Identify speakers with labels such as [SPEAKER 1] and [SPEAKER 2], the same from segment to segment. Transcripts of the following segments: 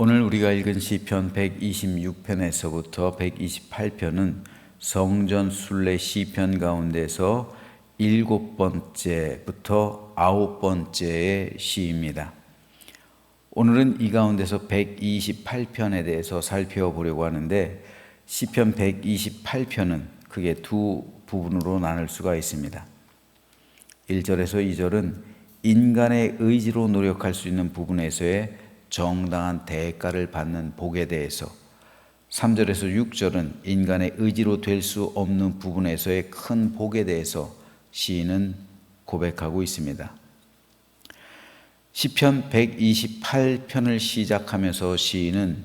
[SPEAKER 1] 오늘 우리가 읽은 시편 126편에서부터 128편은 성전 순례 시편 가운데서 7번째부터 9번째의 시입니다. 오늘은 이 가운데서 128편에 대해서 살펴보려고 하는데, 시편 128편은 크게 두 부분으로 나눌 수가 있습니다. 1절에서 2절은 인간의 의지로 노력할 수 있는 부분에서의 정당한 대가를 받는 복에 대해서, 3절에서 6절은 인간의 의지로 될 수 없는 부분에서의 큰 복에 대해서 시인은 고백하고 있습니다. 시편 128편을 시작하면서 시인은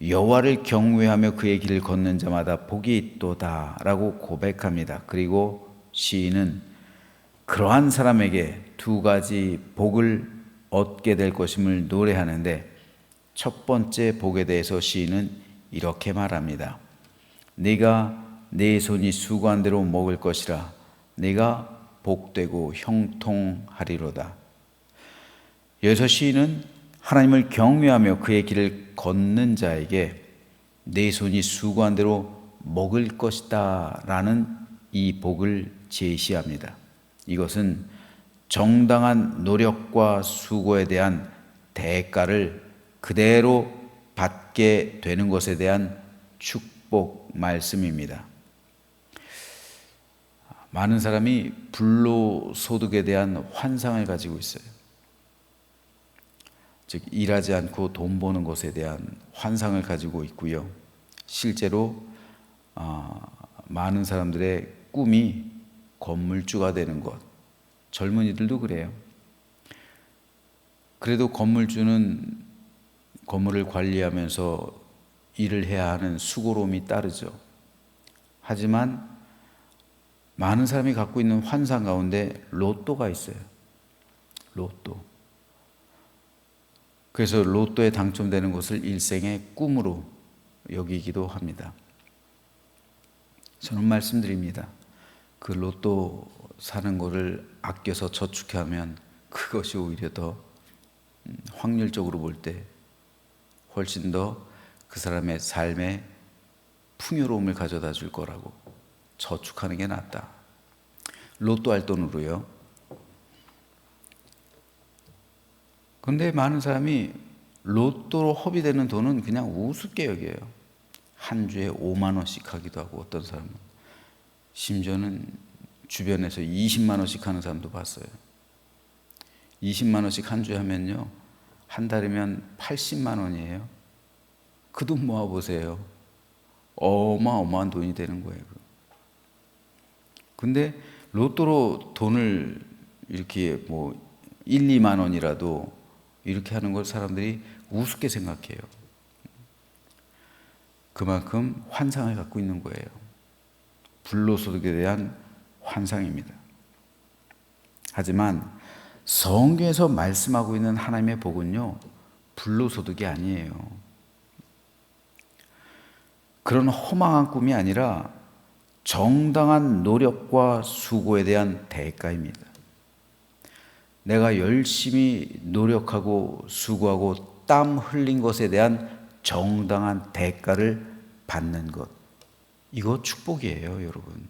[SPEAKER 1] 여호와를 경외하며 그의 길을 걷는 자마다 복이 있도다 라고 고백합니다. 그리고 시인은 그러한 사람에게 두 가지 복을 얻게 될 것임을 노래하는데, 첫 번째 복에 대해서 시인은 이렇게 말합니다. 네가 네 손이 수고한 대로 먹을 것이라. 네가 복되고 형통하리로다. 여기서 시인은 하나님을 경외하며 그의 길을 걷는 자에게 네 손이 수고한 대로 먹을 것이다 라는 이 복을 제시합니다. 이것은 정당한 노력과 수고에 대한 대가를 그대로 받게 되는 것에 대한 축복 말씀입니다. 많은 사람이 불로소득에 대한 환상을 가지고 있어요. 즉, 일하지 않고 돈 버는 것에 대한 환상을 가지고 있고요. 실제로 많은 사람들의 꿈이 건물주가 되는 것, 젊은이들도 그래요. 그래도 건물주는 건물을 관리하면서 일을 해야 하는 수고로움이 따르죠. 하지만 많은 사람이 갖고 있는 환상 가운데 로또가 있어요. 로또. 그래서 로또에 당첨되는 것을 일생의 꿈으로 여기기도 합니다. 저는 말씀드립니다. 그 로또 사는 거를 아껴서 저축하면 그것이 오히려 더 확률적으로 볼 때 훨씬 더 그 사람의 삶에 풍요로움을 가져다 줄 거라고, 저축하는 게 낫다. 로또 할 돈으로요. 그런데 많은 사람이 로또로 허비되는 돈은 그냥 우습게 여겨요. 한 주에 5만 원씩 하기도 하고, 어떤 사람은 심지어는 주변에서 20만 원씩 하는 사람도 봤어요. 20만 원씩 한 주에 하면요, 한 달이면 80만 원이에요. 그 돈 모아보세요. 어마어마한 돈이 되는 거예요. 근데 로또로 돈을 이렇게 1, 2만 원이라도 이렇게 하는 걸 사람들이 우습게 생각해요. 그만큼 환상을 갖고 있는 거예요. 불로소득에 대한 환상입니다. 하지만 성경에서 말씀하고 있는 하나님의 복은요, 불로소득이 아니에요. 그런 허망한 꿈이 아니라 정당한 노력과 수고에 대한 대가입니다. 내가 열심히 노력하고 수고하고 땀 흘린 것에 대한 정당한 대가를 받는 것, 이거 축복이에요, 여러분.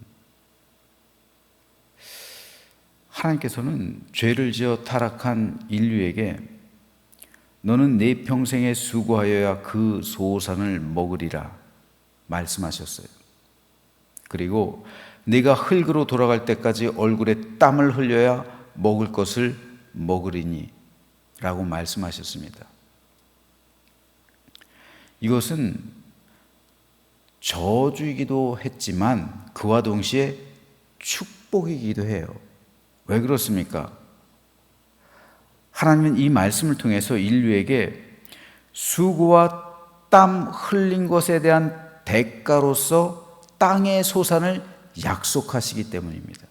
[SPEAKER 1] 하나님께서는 죄를 지어 타락한 인류에게 너는 내 평생에 수고하여야 그 소산을 먹으리라 말씀하셨어요. 그리고 네가 흙으로 돌아갈 때까지 얼굴에 땀을 흘려야 먹을 것을 먹으리니 라고 말씀하셨습니다. 이것은 저주이기도 했지만 그와 동시에 축복이기도 해요. 왜 그렇습니까? 하나님은 이 말씀을 통해서 인류에게 수고와 땀 흘린 것에 대한 대가로서 땅의 소산을 약속하시기 때문입니다.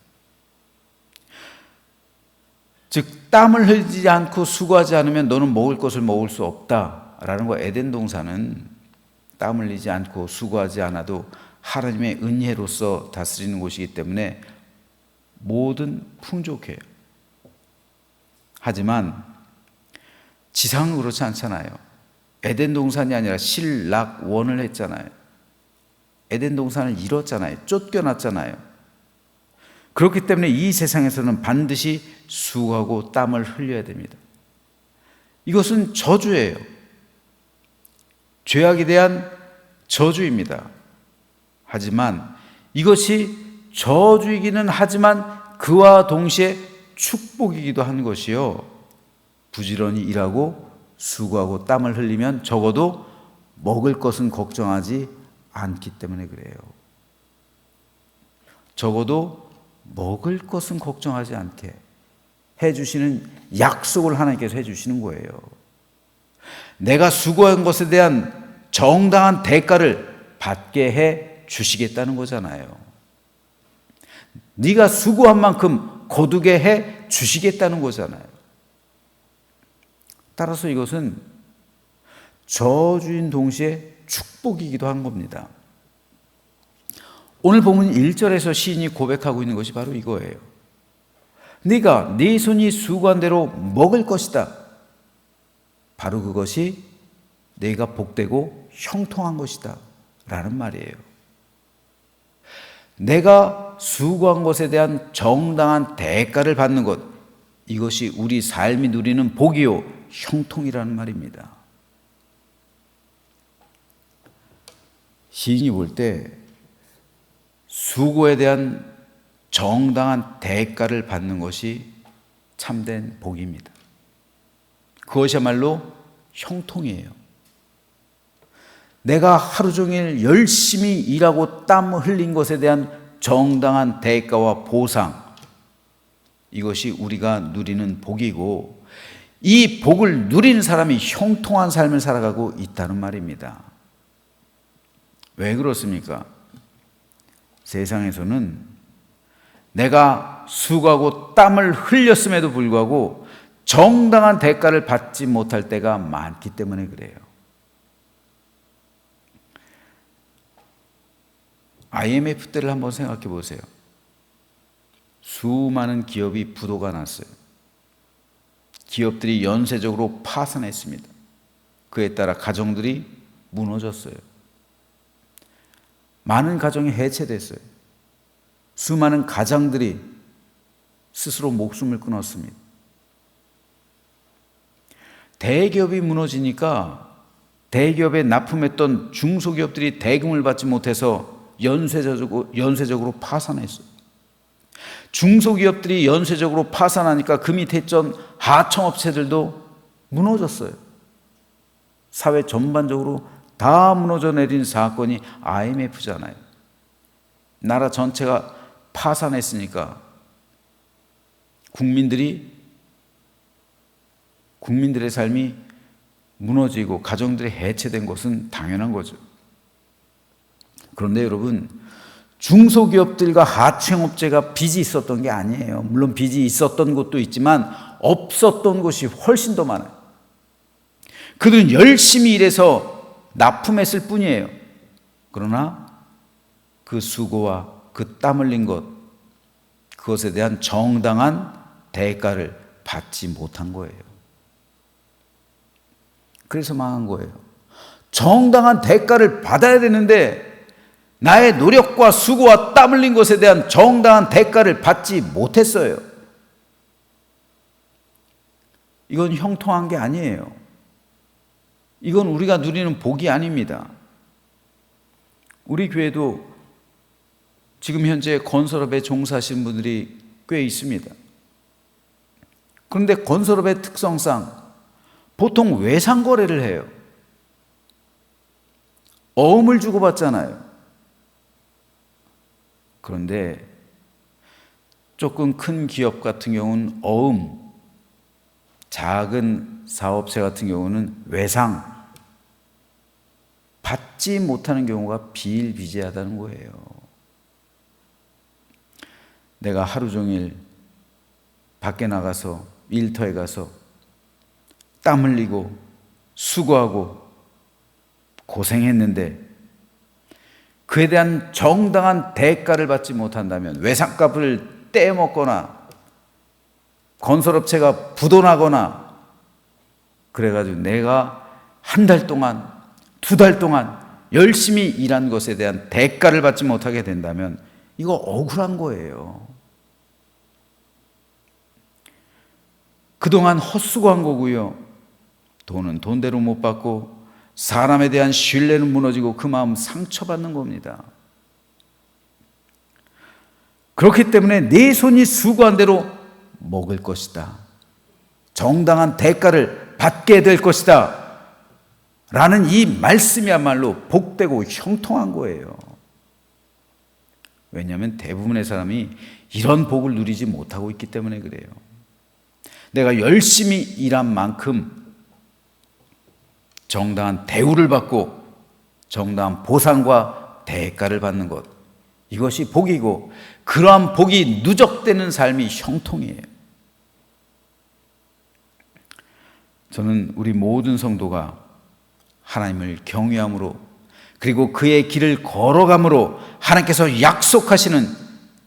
[SPEAKER 1] 즉, 땀을 흘리지 않고 수고하지 않으면 너는 먹을 것을 먹을 수 없다라는 거. 에덴 동산은 땀 흘리지 않고 수고하지 않아도 하나님의 은혜로서 다스리는 곳이기 때문에 뭐든 풍족해요. 하지만 지상은 그렇지 않잖아요. 에덴 동산이 아니라 실락원을 했잖아요. 에덴 동산을 잃었잖아요. 쫓겨났잖아요. 그렇기 때문에 이 세상에서는 반드시 수고하고 땀을 흘려야 됩니다. 이것은 저주예요. 죄악에 대한 저주입니다. 하지만 이것이 저주이기는 하지만 그와 동시에 축복이기도 한 것이요. 부지런히 일하고 수고하고 땀을 흘리면 적어도 먹을 것은 걱정하지 않기 때문에 그래요. 적어도 먹을 것은 걱정하지 않게 해주시는 약속을 하나님께서 해주시는 거예요. 내가 수고한 것에 대한 정당한 대가를 받게 해 주시겠다는 거잖아요. 네가 수고한 만큼 거두게 해 주시겠다는 거잖아요. 따라서 이것은 저주인 동시에 축복이기도 한 겁니다. 오늘 본문 1절에서 시인이 고백하고 있는 것이 바로 이거예요. 네가 네 손이 수고한 대로 먹을 것이다. 바로 그것이 네가 복되고 형통한 것이다 라는 말이에요. 내가 수고한 것에 대한 정당한 대가를 받는 것, 이것이 우리 삶이 누리는 복이요 형통이라는 말입니다. 시인이 볼 때 수고에 대한 정당한 대가를 받는 것이 참된 복입니다. 그것이야말로 형통이에요. 내가 하루 종일 열심히 일하고 땀 흘린 것에 대한 정당한 대가와 보상, 이것이 우리가 누리는 복이고 이 복을 누리는 사람이 형통한 삶을 살아가고 있다는 말입니다. 왜 그렇습니까? 세상에서는 내가 수고하고 땀을 흘렸음에도 불구하고 정당한 대가를 받지 못할 때가 많기 때문에 그래요. IMF 때를 한번 생각해 보세요. 수많은 기업이 부도가 났어요. 기업들이 연쇄적으로 파산했습니다. 그에 따라 가정들이 무너졌어요. 많은 가정이 해체됐어요. 수많은 가장들이 스스로 목숨을 끊었습니다. 대기업이 무너지니까 대기업에 납품했던 중소기업들이 대금을 받지 못해서 연쇄적으로 파산했어요. 중소기업들이 연쇄적으로 파산하니까 그 밑에 있던 하청업체들도 무너졌어요. 사회 전반적으로 다 무너져 내린 사건이 IMF잖아요. 나라 전체가 파산했으니까 국민들의 삶이 무너지고 가정들이 해체된 것은 당연한 거죠. 그런데 여러분, 중소기업들과 하청업체가 빚이 있었던 게 아니에요. 물론 빚이 있었던 곳도 있지만 없었던 곳이 훨씬 더 많아요. 그들은 열심히 일해서 납품했을 뿐이에요. 그러나 그 수고와 그 땀 흘린 것, 그것에 대한 정당한 대가를 받지 못한 거예요. 그래서 망한 거예요. 정당한 대가를 받아야 되는데 나의 노력과 수고와 땀 흘린 것에 대한 정당한 대가를 받지 못했어요. 이건 형통한 게 아니에요. 이건 우리가 누리는 복이 아닙니다. 우리 교회도 지금 현재 건설업에 종사하시는 분들이 꽤 있습니다. 그런데 건설업의 특성상 보통 외상거래를 해요. 어음을 주고받잖아요. 그런데 조금 큰 기업 같은 경우는 어음, 작은 사업체 같은 경우는 외상 받지 못하는 경우가 비일비재하다는 거예요. 내가 하루 종일 밖에 나가서 일터에 가서 땀 흘리고 수고하고 고생했는데 그에 대한 정당한 대가를 받지 못한다면, 외상값을 떼먹거나 건설업체가 부도나거나 그래가지고 내가 한 달 동안, 두 달 동안 열심히 일한 것에 대한 대가를 받지 못하게 된다면 이거 억울한 거예요. 그동안 헛수고한 거고요. 돈은 돈대로 못 받고 사람에 대한 신뢰는 무너지고 그 마음 상처받는 겁니다. 그렇기 때문에 내 손이 수고한 대로 먹을 것이다. 정당한 대가를 받게 될 것이다. 라는 이 말씀이야말로 복되고 형통한 거예요. 왜냐하면 대부분의 사람이 이런 복을 누리지 못하고 있기 때문에 그래요. 내가 열심히 일한 만큼 정당한 대우를 받고 정당한 보상과 대가를 받는 것, 이것이 복이고 그러한 복이 누적되는 삶이 형통이에요. 저는 우리 모든 성도가 하나님을 경외함으로 그리고 그의 길을 걸어감으로 하나님께서 약속하시는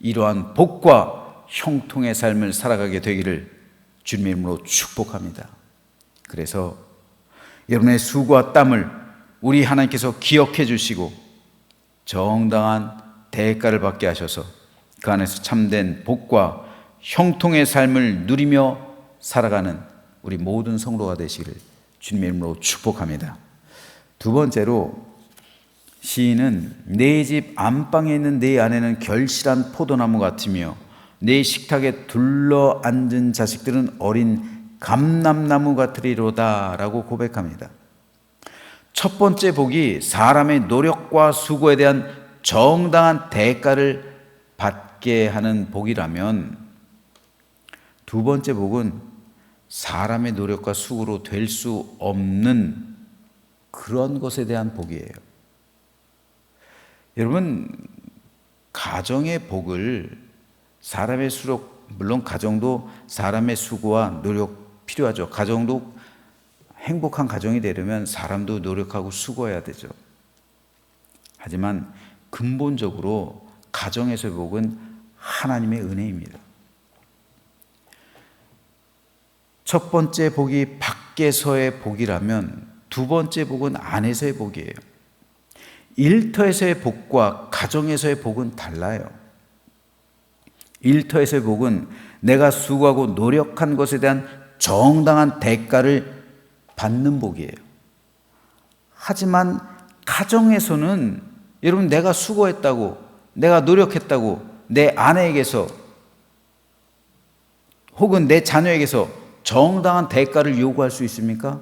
[SPEAKER 1] 이러한 복과 형통의 삶을 살아가게 되기를 주님의 이름으로 축복합니다. 그래서 여러분의 수고와 땀을 우리 하나님께서 기억해 주시고 정당한 대가를 받게 하셔서 그 안에서 참된 복과 형통의 삶을 누리며 살아가는 우리 모든 성도가 되시기를 주님의 이름으로 축복합니다. 두 번째로 시인은 내 집 안방에 있는 내 아내는 결실한 포도나무 같으며 내 식탁에 둘러앉은 자식들은 어린 감람나무 같으리로다 라고 고백합니다. 첫 번째 복이 사람의 노력과 수고에 대한 정당한 대가를 받게 하는 복이라면 두 번째 복은 사람의 노력과 수고로 될 수 없는 그런 것에 대한 복이에요. 여러분, 가정의 복을 사람의 수록, 물론 가정도 사람의 수고와 노력 필요하죠. 가정도 행복한 가정이 되려면 사람도 노력하고 수고해야 되죠. 하지만 근본적으로 가정에서의 복은 하나님의 은혜입니다. 첫 번째 복이 밖에서의 복이라면 두 번째 복은 안에서의 복이에요. 일터에서의 복과 가정에서의 복은 달라요. 일터에서의 복은 내가 수고하고 노력한 것에 대한 정당한 대가를 받는 복이에요. 하지만 가정에서는 여러분, 내가 수고했다고, 내가 노력했다고 내 아내에게서 혹은 내 자녀에게서 정당한 대가를 요구할 수 있습니까?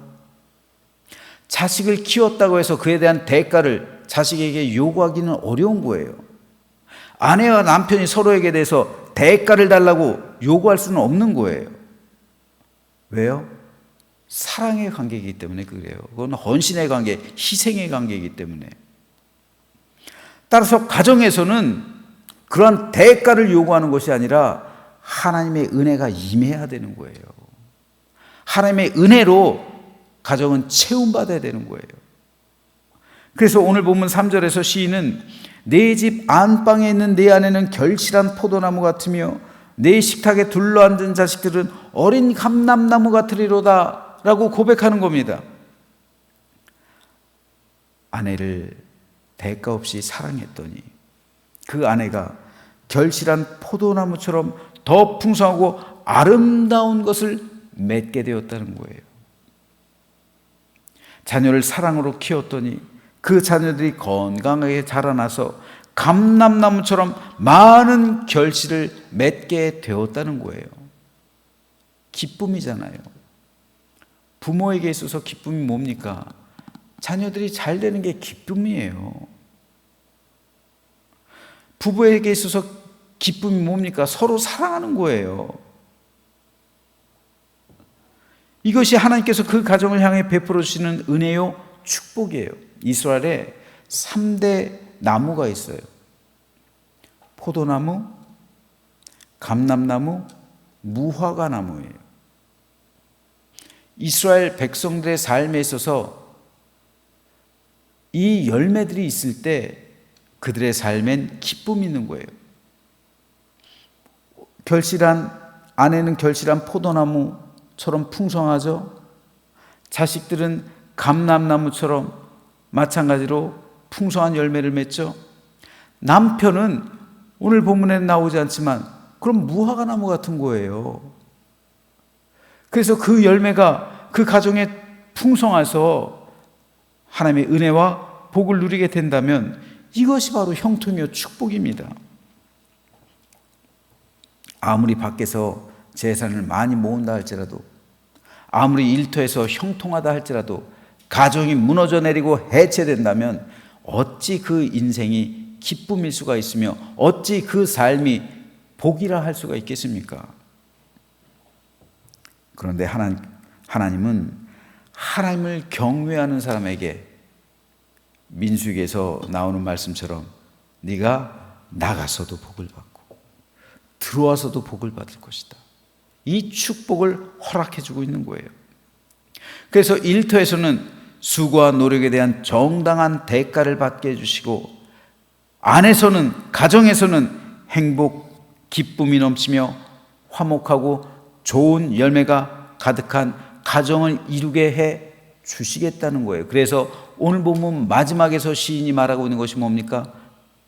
[SPEAKER 1] 자식을 키웠다고 해서 그에 대한 대가를 자식에게 요구하기는 어려운 거예요. 아내와 남편이 서로에게 대해서 대가를 달라고 요구할 수는 없는 거예요. 왜요? 사랑의 관계이기 때문에 그래요. 그건 헌신의 관계, 희생의 관계이기 때문에. 따라서 가정에서는 그러한 대가를 요구하는 것이 아니라 하나님의 은혜가 임해야 되는 거예요. 하나님의 은혜로 가정은 채움받아야 되는 거예요. 그래서 오늘 본문 3절에서 시인은 내 집 안방에 있는 내 아내는 결실한 포도나무 같으며 내 식탁에 둘러앉은 자식들은 어린 감람나무 같으리로다 라고 고백하는 겁니다. 아내를 대가 없이 사랑했더니 그 아내가 결실한 포도나무처럼 더 풍성하고 아름다운 것을 맺게 되었다는 거예요. 자녀를 사랑으로 키웠더니 그 자녀들이 건강하게 자라나서 감람나무처럼 많은 결실을 맺게 되었다는 거예요. 기쁨이잖아요. 부모에게 있어서 기쁨이 뭡니까? 자녀들이 잘 되는 게 기쁨이에요. 부부에게 있어서 기쁨이 뭡니까? 서로 사랑하는 거예요. 이것이 하나님께서 그 가정을 향해 베풀어 주시는 은혜요, 축복이에요. 이스라엘에 3대 나무가 있어요. 포도나무, 감람나무, 무화과 나무예요. 이스라엘 백성들의 삶에 있어서 이 열매들이 있을 때 그들의 삶엔 기쁨이 있는 거예요. 아내는 결실한 포도나무처럼 풍성하죠. 자식들은 감람나무처럼 마찬가지로 풍성한 열매를 맺죠. 남편은 오늘 본문에 나오지 않지만 그럼 무화과 나무 같은 거예요. 그래서 그 열매가 그 가정에 풍성해서 하나님의 은혜와 복을 누리게 된다면 이것이 바로 형통이요 축복입니다. 아무리 밖에서 재산을 많이 모은다 할지라도, 아무리 일터에서 형통하다 할지라도 가정이 무너져 내리고 해체된다면 어찌 그 인생이 기쁨일 수가 있으며 어찌 그 삶이 복이라 할 수가 있겠습니까? 그런데 하나님은 하나님을 경외하는 사람에게 민수기에서 나오는 말씀처럼 네가 나가서도 복을 받고 들어와서도 복을 받을 것이다. 이 축복을 허락해 주고 있는 거예요. 그래서 일터에서는 수고와 노력에 대한 정당한 대가를 받게 해주시고, 안에서는, 가정에서는 행복, 기쁨이 넘치며 화목하고 좋은 열매가 가득한 가정을 이루게 해 주시겠다는 거예요. 그래서 오늘 본문 마지막에서 시인이 말하고 있는 것이 뭡니까?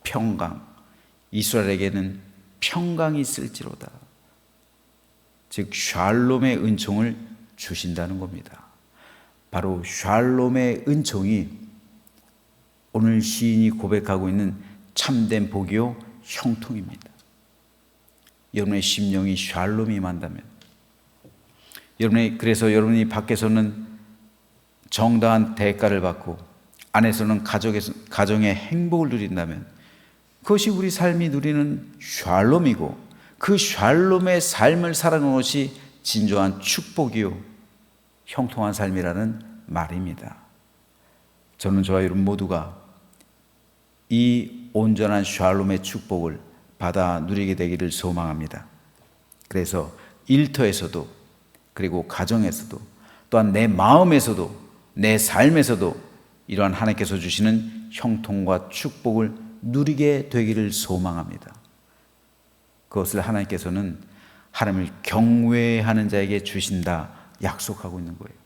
[SPEAKER 1] 평강. 이스라엘에게는 평강이 있을지로다. 즉 샬롬의 은총을 주신다는 겁니다. 바로 샬롬의 은총이 오늘 시인이 고백하고 있는 참된 복이요 형통입니다. 여러분의 심령이 샬롬이 임한다면, 그래서 여러분이 밖에서는 정당한 대가를 받고 안에서는 가정의 행복을 누린다면 그것이 우리 삶이 누리는 샬롬이고, 그 샬롬의 삶을 살아가는 것이 진정한 축복이요 형통한 삶이라는 말입니다. 저는 저와 여러분 모두가 이 온전한 샬롬의 축복을 받아 누리게 되기를 소망합니다. 그래서 일터에서도, 그리고 가정에서도, 또한 내 마음에서도, 내 삶에서도 이러한 하나님께서 주시는 형통과 축복을 누리게 되기를 소망합니다. 그것을 하나님께서는 하나님을 경외하는 자에게 주신다 약속하고 있는 거예요.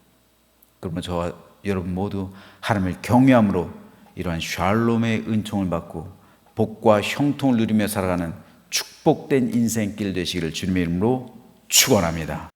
[SPEAKER 1] 그러면 저와 여러분 모두 하나님을 경외함으로 이러한 샬롬의 은총을 받고 복과 형통을 누리며 살아가는 축복된 인생길 되시기를 주님의 이름으로 축원합니다.